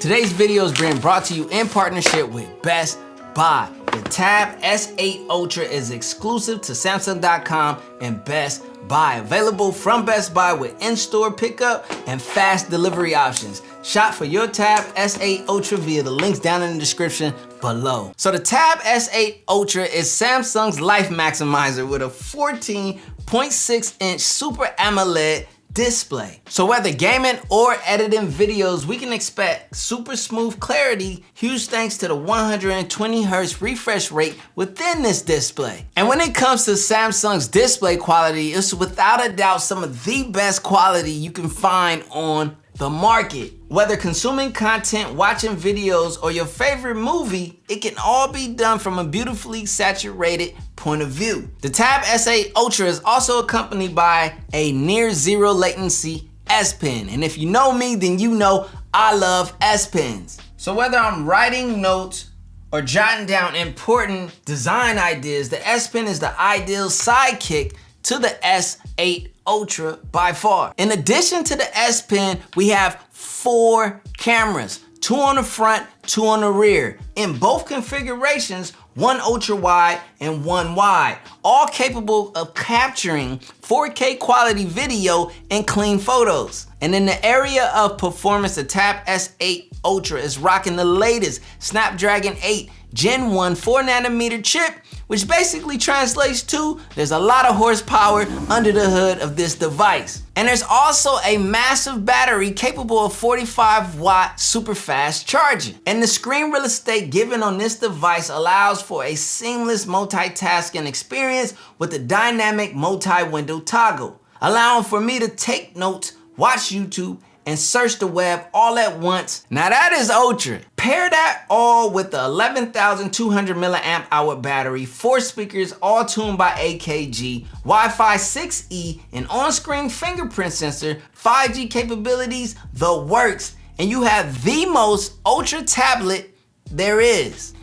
Today's video is being brought to you in partnership with Best Buy. The Tab S8 Ultra is exclusive to Samsung.com and Best Buy. Available from Best Buy with in-store pickup and fast delivery options. Shop for your Tab S8 Ultra via the links down in the description below. So the Tab S8 Ultra is Samsung's life maximizer with a 14.6-inch Super AMOLED display. So whether gaming or editing videos, we can expect super smooth clarity, huge thanks to the 120 Hz refresh rate within this display. And when it comes to Samsung's display quality, it's without a doubt some of the best quality you can find on the market. Whether consuming content, watching videos, or your favorite movie, it can all be done from a beautifully saturated point of view. The Tab S8 Ultra is also accompanied by a near zero latency S Pen. And if you know me, then you know I love S Pens. So whether I'm writing notes or jotting down important design ideas, the S Pen is the ideal sidekick to the S8 Ultra by far. In addition to the S Pen, we have 4 cameras, 2 on the front, 2 on the rear. In both configurations, 1 ultra wide and 1 wide, all capable of capturing 4K quality video and clean photos. And in the area of performance, the Tab S8 Ultra is rocking the latest Snapdragon 8 Gen 1 4nm chip, which basically translates to there's a lot of horsepower under the hood of this device. And there's also a massive battery capable of 45-watt super fast charging. And the screen real estate given on this device allows for a seamless multitasking experience with a dynamic multi-window toggle, allowing for me to take notes, watch YouTube, and search the web all at once. Now that is ultra. Pair that all with the 11,200 milliamp hour battery, 4 speakers all tuned by AKG, Wi-Fi 6E, an on-screen fingerprint sensor, 5G capabilities, the works, and you have the most ultra tablet there is.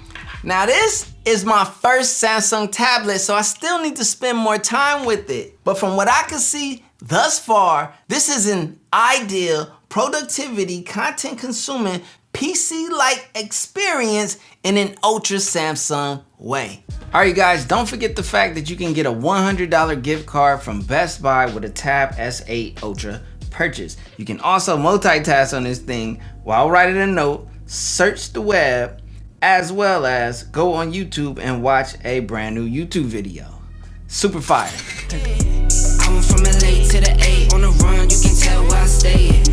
Now this is my first Samsung tablet, so I still need to spend more time with it. But from what I can see thus far, this is an ideal productivity, content consuming, PC-like experience in an ultra Samsung way. All right, you guys, don't forget the fact that you can get a $100 gift card from Best Buy with a Tab S8 Ultra purchase. You can also multitask on this thing while writing a note, search the web, as well as go on YouTube and watch a brand new YouTube video. Super fire. I went from LA to the A, on the run, you can tell where I stay.